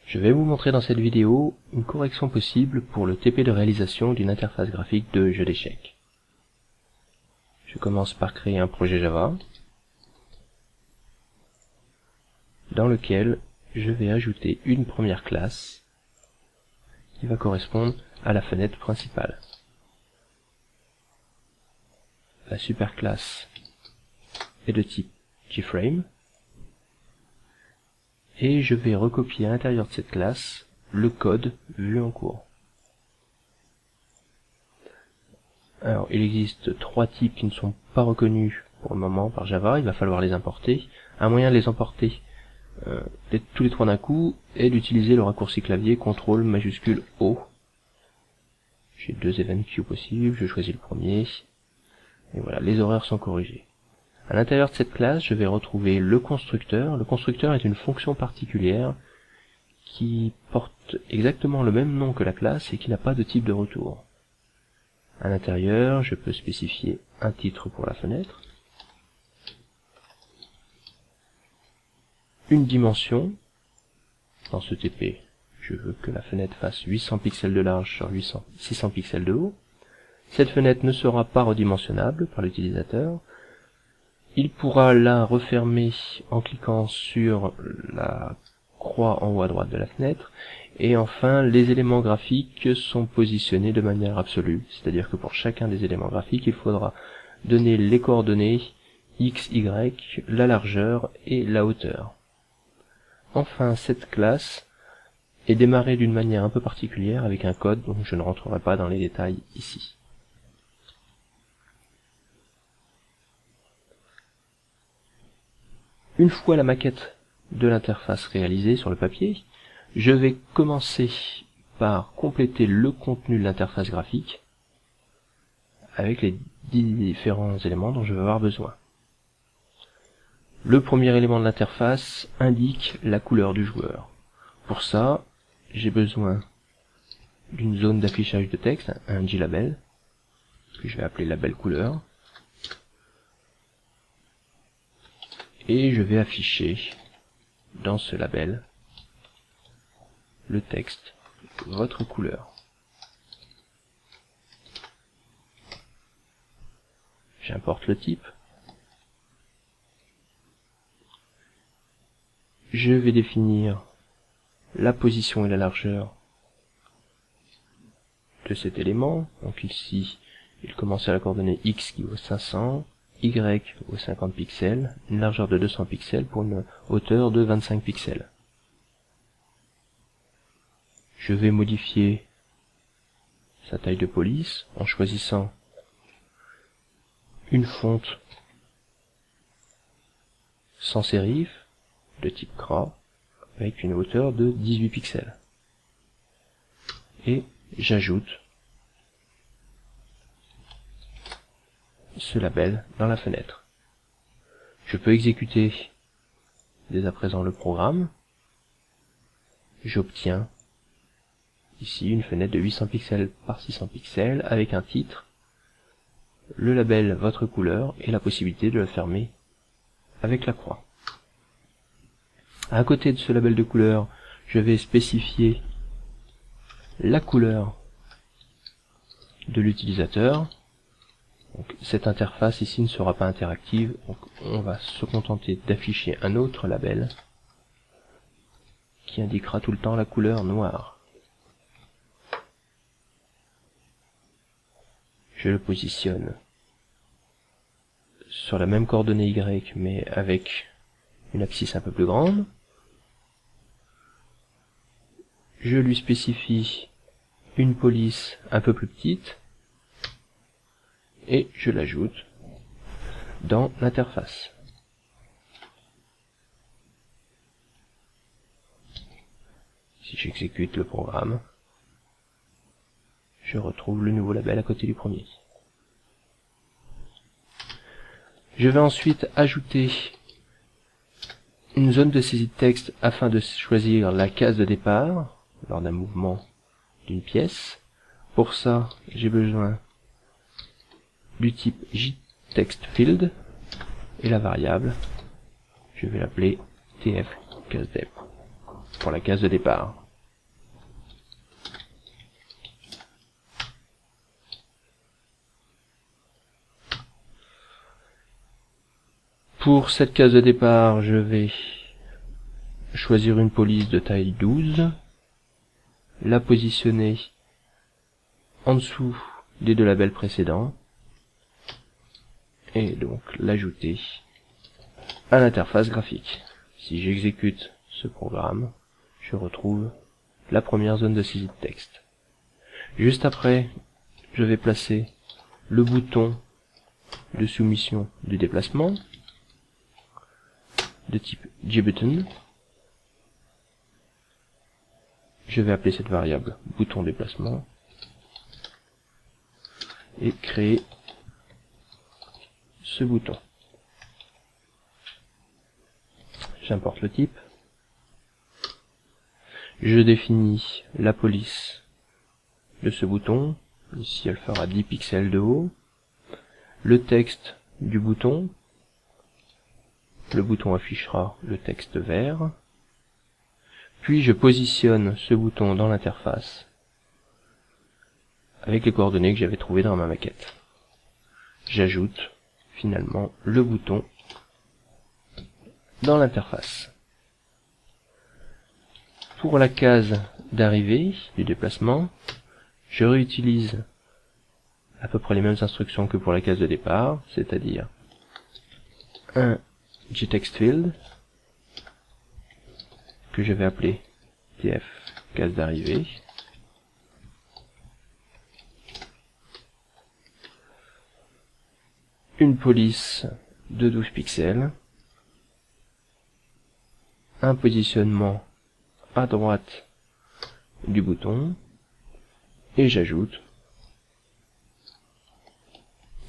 Je vais vous montrer dans cette vidéo une correction possible pour le TP de réalisation d'une interface graphique de jeu d'échecs. Je commence par créer un projet Java dans lequel je vais ajouter une première classe qui va correspondre à la fenêtre principale. La superclasse est de type keyframe et je vais recopier à l'intérieur de cette classe le code vu en cours. Alors, il existe trois types qui ne sont pas reconnus pour le moment par Java, il va falloir les importer. Un moyen de les emporter tous les trois d'un coup est d'utiliser le raccourci clavier CTRL majuscule O. J'ai deux event queues possibles, je choisis le premier, et voilà, les horaires sont corrigés. À l'intérieur de cette classe, je vais retrouver le constructeur. Le constructeur est une fonction particulière qui porte exactement le même nom que la classe et qui n'a pas de type de retour. À l'intérieur, je peux spécifier un titre pour la fenêtre, une dimension. Dans ce TP, je veux que la fenêtre fasse 800 pixels de large sur 600 pixels de haut. Cette fenêtre ne sera pas redimensionnable par l'utilisateur. Il pourra la refermer en cliquant sur la croix en haut à droite de la fenêtre. Et enfin, les éléments graphiques sont positionnés de manière absolue, c'est-à-dire que pour chacun des éléments graphiques, il faudra donner les coordonnées x, y, la largeur et la hauteur. Enfin, cette classe est démarrée d'une manière un peu particulière avec un code dont je ne rentrerai pas dans les détails ici. Une fois la maquette de l'interface réalisée sur le papier, je vais commencer par compléter le contenu de l'interface graphique avec les différents éléments dont je vais avoir besoin. Le premier élément de l'interface indique la couleur du joueur. Pour ça, j'ai besoin d'une zone d'affichage de texte, un glabel, que je vais appeler label couleur, et je vais afficher dans ce label le texte votre couleur. J'importe le type. Je vais définir la position et la largeur de cet élément. Donc ici, il commence à la coordonnée x qui vaut 500, y vaut 50 pixels, une largeur de 200 pixels pour une hauteur de 25 pixels. Je vais modifier sa taille de police en choisissant une fonte sans sérif de type CRA avec une hauteur de 18 pixels. Et j'ajoute ce label dans la fenêtre. Je peux exécuter dès à présent le programme. J'obtiens ici une fenêtre de 800 pixels par 600 pixels avec un titre, le label votre couleur et la possibilité de le fermer avec la croix. À côté de ce label de couleur, je vais spécifier la couleur de l'utilisateur. Donc, cette interface ici ne sera pas interactive, donc on va se contenter d'afficher un autre label qui indiquera tout le temps la couleur noire. Je le positionne sur la même coordonnée Y mais avec une abscisse un peu plus grande. Je lui spécifie une police un peu plus petite et je l'ajoute dans l'interface. Si j'exécute le programme, je retrouve le nouveau label à côté du premier. Je vais ensuite ajouter une zone de saisie de texte afin de choisir la case de départ lors d'un mouvement d'une pièce. Pour ça, j'ai besoin du type jTextField et la variable, je vais l'appeler tf casedep. pour la case de départ. Pour cette case de départ, je vais choisir une police de taille 12, la positionner en dessous des deux labels précédents, et donc l'ajouter à l'interface graphique. Si j'exécute ce programme, je retrouve la première zone de saisie de texte. Juste après, je vais placer le bouton de soumission du déplacement de type JButton. Je vais appeler cette variable bouton déplacement et créer ce bouton. J'importe le type. Je définis la police de ce bouton. Ici, elle fera 10 pixels de haut. Le texte du bouton. Le bouton affichera le texte vert. Puis je positionne ce bouton dans l'interface avec les coordonnées que j'avais trouvées dans ma maquette. J'ajoute finalement le bouton dans l'interface. Pour la case d'arrivée du déplacement, je réutilise à peu près les mêmes instructions que pour la case de départ, c'est-à-dire un JTextField que je vais appeler TF case d'arrivée, une police de 12 pixels, un positionnement à droite du bouton, et j'ajoute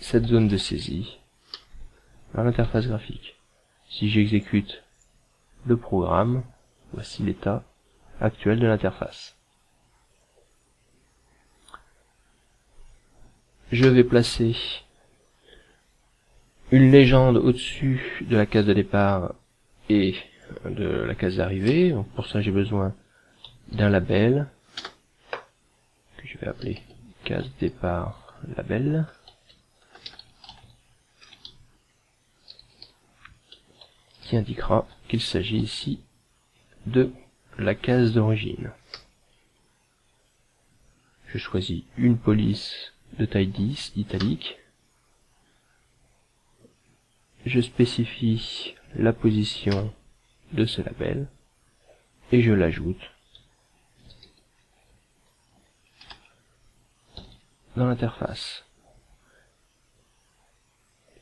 cette zone de saisie dans l'interface graphique. Si j'exécute le programme, voici l'état actuel de l'interface. Je vais placer une légende au-dessus de la case de départ et de la case d'arrivée. Donc pour ça j'ai besoin d'un label que je vais appeler case départ label. Qui indiquera qu'il s'agit ici de la case d'origine. Je choisis une police de taille 10 italique. Je spécifie la position de ce label et je l'ajoute dans l'interface.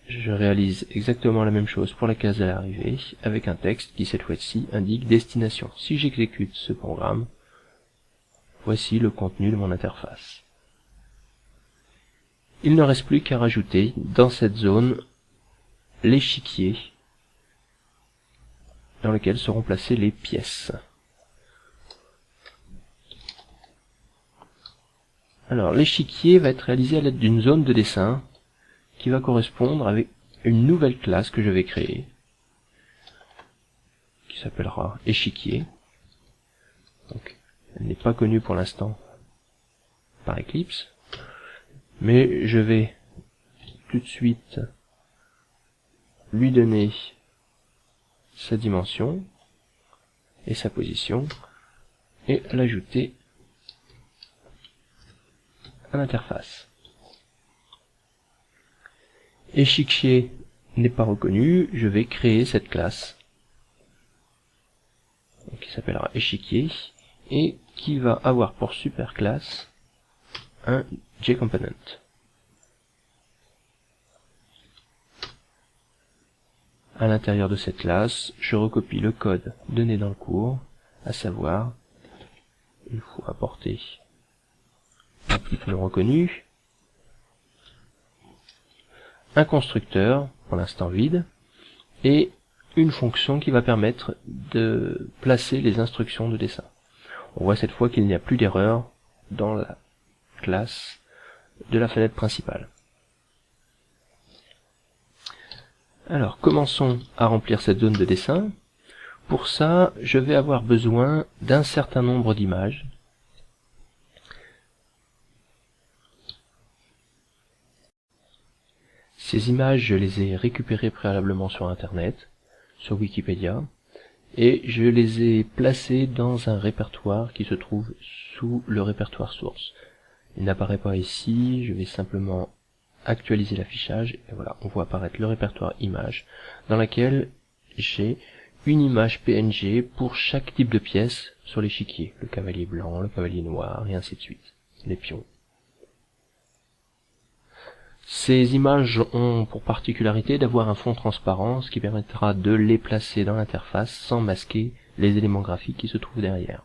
Je réalise exactement la même chose pour la case de l'arrivée avec un texte qui cette fois-ci indique destination. Si j'exécute ce programme, voici le contenu de mon interface. Il ne reste plus qu'à rajouter dans cette zone l'échiquier dans lequel seront placées les pièces. Alors l'échiquier va être réalisé à l'aide d'une zone de dessin qui va correspondre avec une nouvelle classe que je vais créer, qui s'appellera échiquier. Donc, elle n'est pas connue pour l'instant par Eclipse, mais je vais tout de suite lui donner sa dimension et sa position et l'ajouter à l'interface. Échiquier n'est pas reconnu, je vais créer cette classe qui s'appellera échiquier et qui va avoir pour superclasse un JComponent. À l'intérieur de cette classe, je recopie le code donné dans le cours, à savoir, il faut apporter un type non reconnu, un constructeur, pour l'instant vide, et une fonction qui va permettre de placer les instructions de dessin. On voit cette fois qu'il n'y a plus d'erreur dans la classe de la fenêtre principale. Alors, commençons à remplir cette zone de dessin. Pour ça, je vais avoir besoin d'un certain nombre d'images. Ces images, je les ai récupérées préalablement sur Internet, sur Wikipédia, et je les ai placées dans un répertoire qui se trouve sous le répertoire source. Il n'apparaît pas ici, je vais simplement actualiser l'affichage, et voilà, on voit apparaître le répertoire images, dans laquelle j'ai une image PNG pour chaque type de pièce sur l'échiquier, le cavalier blanc, le cavalier noir, et ainsi de suite, les pions. Ces images ont pour particularité d'avoir un fond transparent, ce qui permettra de les placer dans l'interface sans masquer les éléments graphiques qui se trouvent derrière.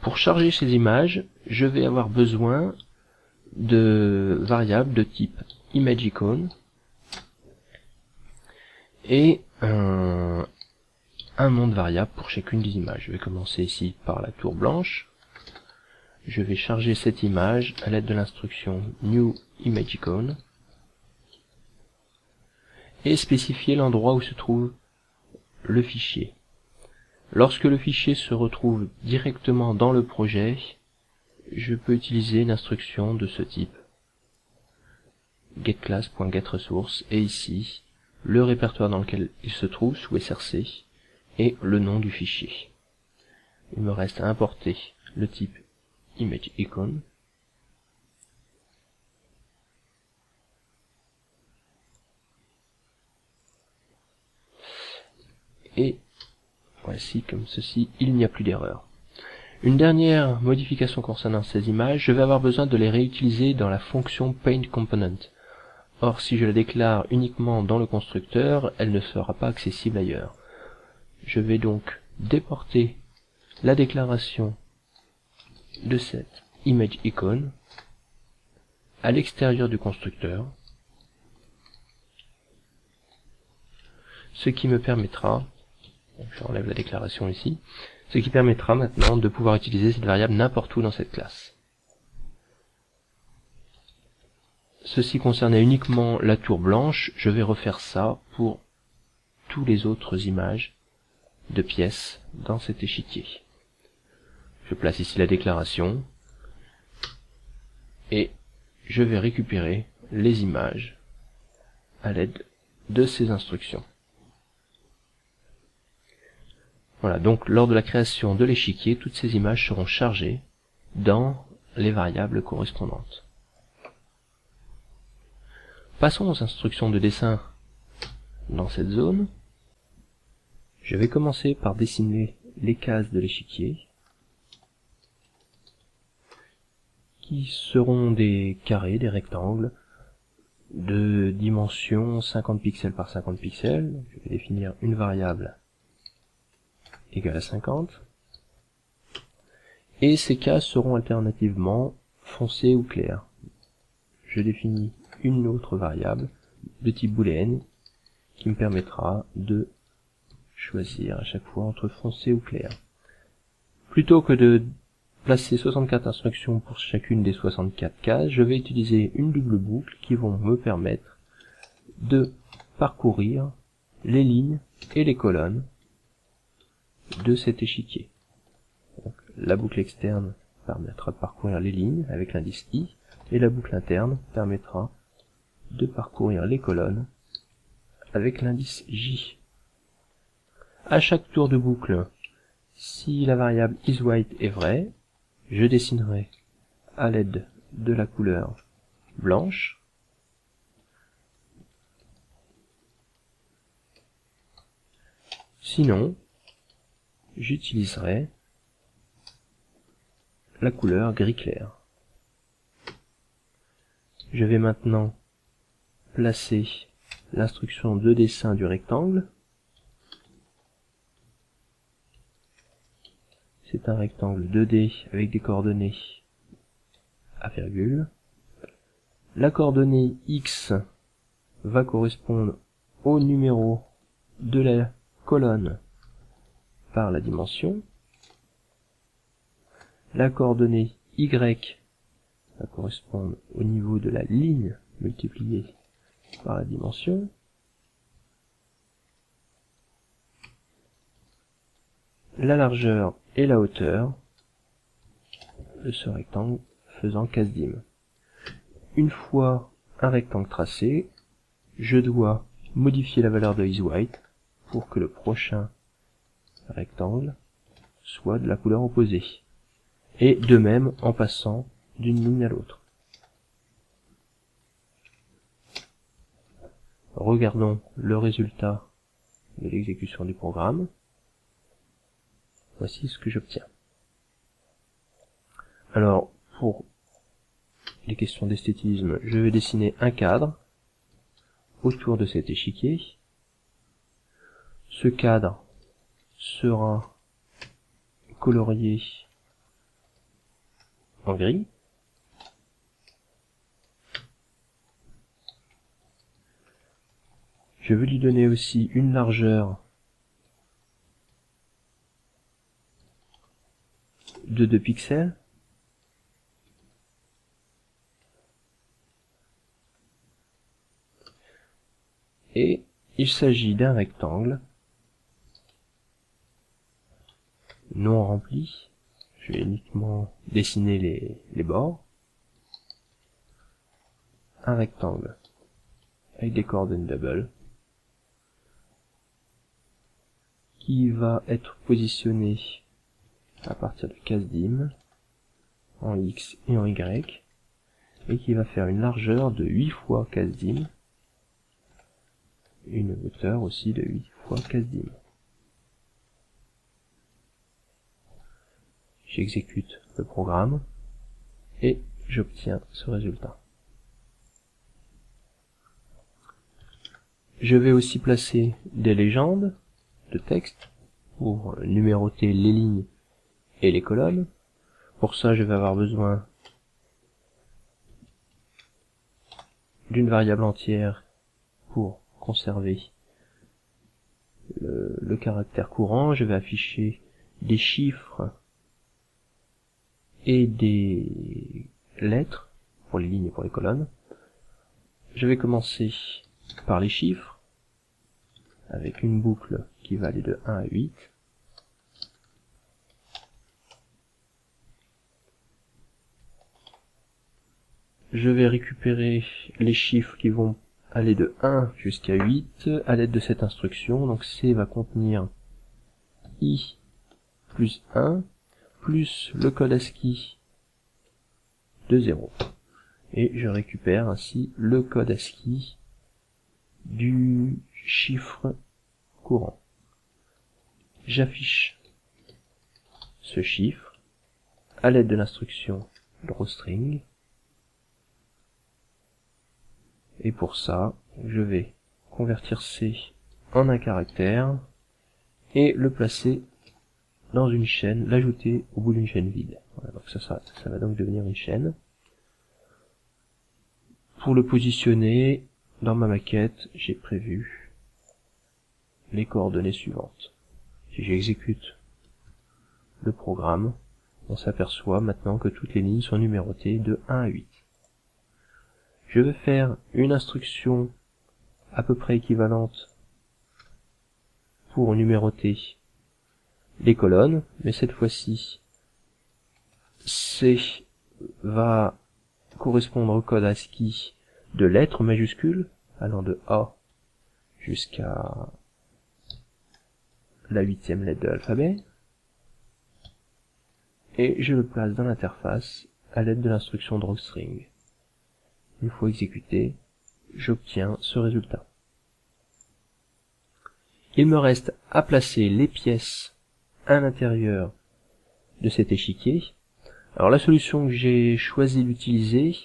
Pour charger ces images, je vais avoir besoin de variables de type ImageIcon et un nom de variable pour chacune des images. Je vais commencer ici par la tour blanche. Je vais charger cette image à l'aide de l'instruction newImageIcon et spécifier l'endroit où se trouve le fichier. Lorsque le fichier se retrouve directement dans le projet, je peux utiliser une instruction de ce type getClass.getResource et ici le répertoire dans lequel il se trouve sous src et le nom du fichier. Il me reste à importer le type ImageIcon et voici comme ceci, il n'y a plus d'erreur. Une dernière modification concernant ces images, je vais avoir besoin de les réutiliser dans la fonction paintComponent. Or, si je la déclare uniquement dans le constructeur, elle ne sera pas accessible ailleurs. Je vais donc déporter la déclaration de cette ImageIcon à l'extérieur du constructeur, ce qui me permettra, j'enlève la déclaration ici, ce qui permettra maintenant de pouvoir utiliser cette variable n'importe où dans cette classe. Ceci concernait uniquement la tour blanche, je vais refaire ça pour tous les autres images de pièces dans cet échiquier. Je place ici la déclaration et je vais récupérer les images à l'aide de ces instructions. Voilà, donc lors de la création de l'échiquier, toutes ces images seront chargées dans les variables correspondantes. Passons aux instructions de dessin dans cette zone. Je vais commencer par dessiner les cases de l'échiquier, qui seront des carrés, des rectangles, de dimension 50 pixels par 50 pixels. Je vais définir une variable égale à 50. Et ces cases seront alternativement foncées ou claires. Je définis une autre variable de type booléenne qui me permettra de choisir à chaque fois entre foncé ou clair. Plutôt que de placer 64 instructions pour chacune des 64 cases, je vais utiliser une double boucle qui vont me permettre de parcourir les lignes et les colonnes de cet échiquier. Donc, la boucle externe permettra de parcourir les lignes avec l'indice I, et la boucle interne permettra de parcourir les colonnes avec l'indice J. À chaque tour de boucle, si la variable isWhite est vraie, je dessinerai à l'aide de la couleur blanche sinon j'utiliserai la couleur gris clair. Je vais maintenant placer l'instruction de dessin du rectangle. C'est un rectangle 2D avec des coordonnées à virgule. La coordonnée X va correspondre au numéro de la colonne par la dimension. La coordonnée Y va correspondre au niveau de la ligne multipliée par la dimension. la largeur et la hauteur de ce rectangle faisant case-dim. Une fois un rectangle tracé, je dois modifier la valeur de isWhite pour que le prochain rectangle soit de la couleur opposée. Et de même en passant d'une ligne à l'autre. Regardons le résultat de l'exécution du programme. Voici ce que j'obtiens. Alors, pour les questions d'esthétisme, je vais dessiner un cadre autour de cet échiquier. Ce cadre sera colorié en gris. Je vais lui donner aussi une largeur de 2 pixels. Et il s'agit d'un rectangle non rempli. Je vais uniquement dessiner les bords. Un rectangle avec des coordonnées double qui va être positionné à partir de case-dim en X et en Y et qui va faire une largeur de 8 fois case-dim, une hauteur aussi de 8 fois case-dim. J'exécute le programme et j'obtiens ce résultat. Je vais aussi placer des légendes de texte pour numéroter les lignes et les colonnes. Pour ça, je vais avoir besoin d'une variable entière pour conserver le caractère courant. Je vais afficher des chiffres et des lettres pour les lignes et pour les colonnes. Je vais commencer par les chiffres avec une boucle qui va aller de 1 à 8. Je vais récupérer les chiffres qui vont aller de 1 jusqu'à 8 à l'aide de cette instruction. Donc C va contenir I plus 1 plus le code ASCII de 0. Et je récupère ainsi le code ASCII du chiffre courant. J'affiche ce chiffre à l'aide de l'instruction drawString. Et pour ça, je vais convertir C en un caractère et le placer dans une chaîne, l'ajouter au bout d'une chaîne vide. Voilà, donc ça va donc devenir une chaîne. Pour le positionner, dans ma maquette, j'ai prévu les coordonnées suivantes. Si j'exécute le programme, on s'aperçoit maintenant que toutes les lignes sont numérotées de 1 à 8. Je vais faire une instruction à peu près équivalente pour numéroter les colonnes, mais cette fois-ci, C va correspondre au code ASCII de lettres majuscules, allant de A jusqu'à la 8e lettre de l'alphabet, et je le place dans l'interface à l'aide de l'instruction drawString. Une fois exécuté, j'obtiens ce résultat. Il me reste à placer les pièces à l'intérieur de cet échiquier. Alors la solution que j'ai choisi d'utiliser,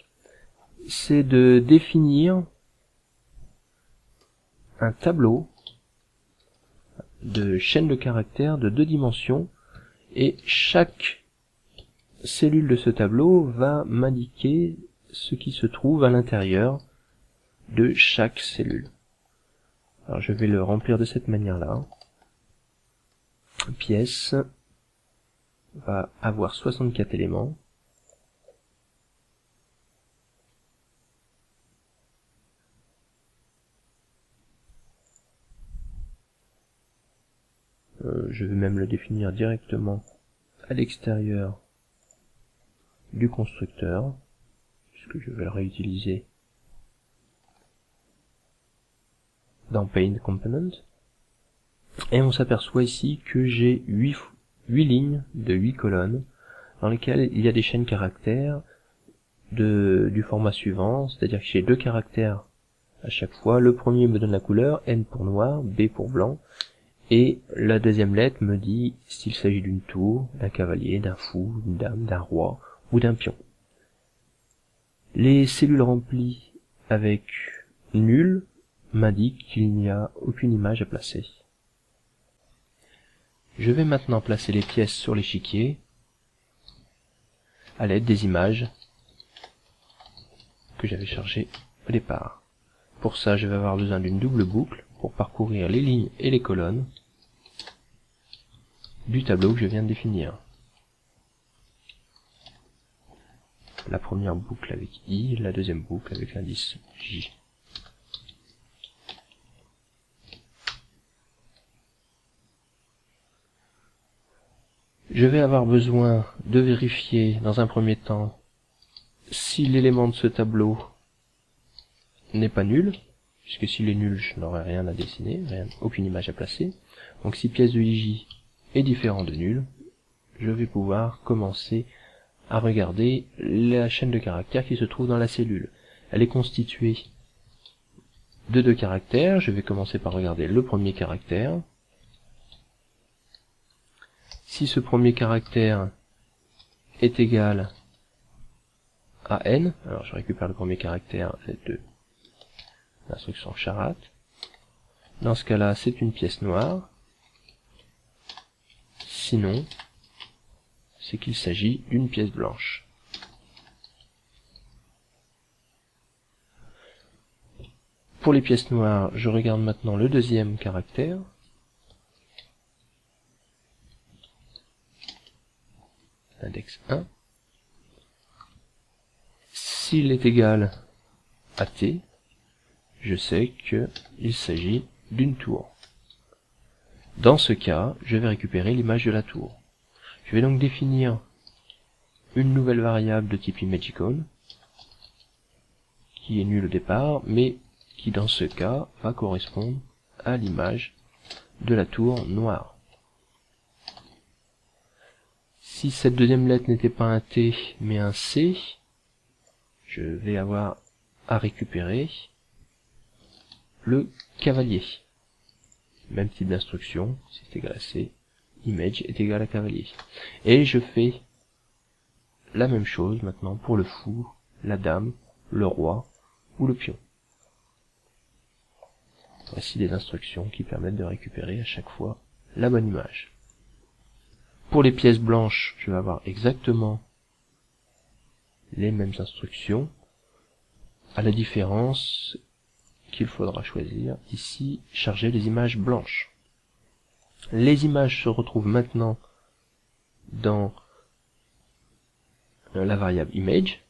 c'est de définir un tableau de chaîne de caractères de 2 dimensions, et chaque cellule de ce tableau va m'indiquer ce qui se trouve à l'intérieur de chaque cellule. Alors je vais le remplir de cette manière-là. Pièce va avoir 64 éléments. je vais même le définir directement à l'extérieur du constructeur, puisque je vais le réutiliser dans Paint Component. Et on s'aperçoit ici que j'ai 8 lignes de 8 colonnes dans lesquelles il y a des chaînes caractères du format suivant, c'est-à-dire que j'ai 2 caractères à chaque fois. Le premier me donne la couleur, N pour noir, B pour blanc, et la deuxième lettre me dit s'il s'agit d'une tour, d'un cavalier, d'un fou, d'une dame, d'un roi ou d'un pion. Les cellules remplies avec nul m'indiquent qu'il n'y a aucune image à placer. Je vais maintenant placer les pièces sur l'échiquier à l'aide des images que j'avais chargées au départ. Pour ça, je vais avoir besoin d'une double boucle pour parcourir les lignes et les colonnes du tableau que je viens de définir. La première boucle avec I, la deuxième boucle avec l'indice J. Je vais avoir besoin de vérifier dans un premier temps si l'élément de ce tableau n'est pas nul, puisque s'il est nul, je n'aurai rien à dessiner, aucune image à placer. Donc si pièce de IJ est différent de nul, je vais pouvoir commencer à regarder la chaîne de caractères qui se trouve dans la cellule. Elle est constituée de 2 caractères. Je vais commencer par regarder le premier caractère. Si ce premier caractère est égal à n, alors je récupère le premier caractère de l'instruction charate. Dans ce cas-là, c'est une pièce noire. Sinon, c'est qu'il s'agit d'une pièce blanche. Pour les pièces noires, je regarde maintenant le deuxième caractère. L'index 1. S'il est égal à t, je sais qu'il s'agit d'une tour. Dans ce cas, je vais récupérer l'image de la tour. Je vais donc définir une nouvelle variable de type ImageIcon, qui est nulle au départ, mais qui dans ce cas va correspondre à l'image de la tour noire. Si cette deuxième lettre n'était pas un T, mais un C, je vais avoir à récupérer le cavalier. Même type d'instruction, si c'est égal à C, image est égal à cavalier. Et je fais la même chose maintenant pour le fou, la dame, le roi ou le pion. Voici des instructions qui permettent de récupérer à chaque fois la bonne image. Pour les pièces blanches, je vais avoir exactement les mêmes instructions, à la différence qu'il faudra choisir ici, charger les images blanches. Les images se retrouvent maintenant dans la variable image.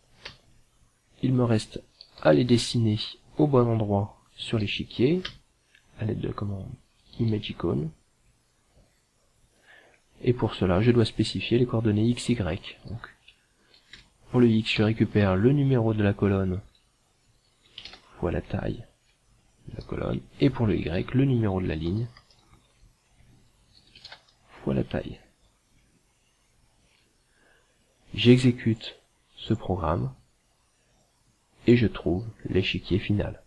Il me reste à les dessiner au bon endroit sur l'échiquier, à l'aide de la commande ImageIcon. Et pour cela, je dois spécifier les coordonnées x, y. Donc, pour le x, je récupère le numéro de la colonne fois la taille de la colonne, et pour le y, le numéro de la ligne fois la taille. J'exécute ce programme et je trouve l'échiquier final.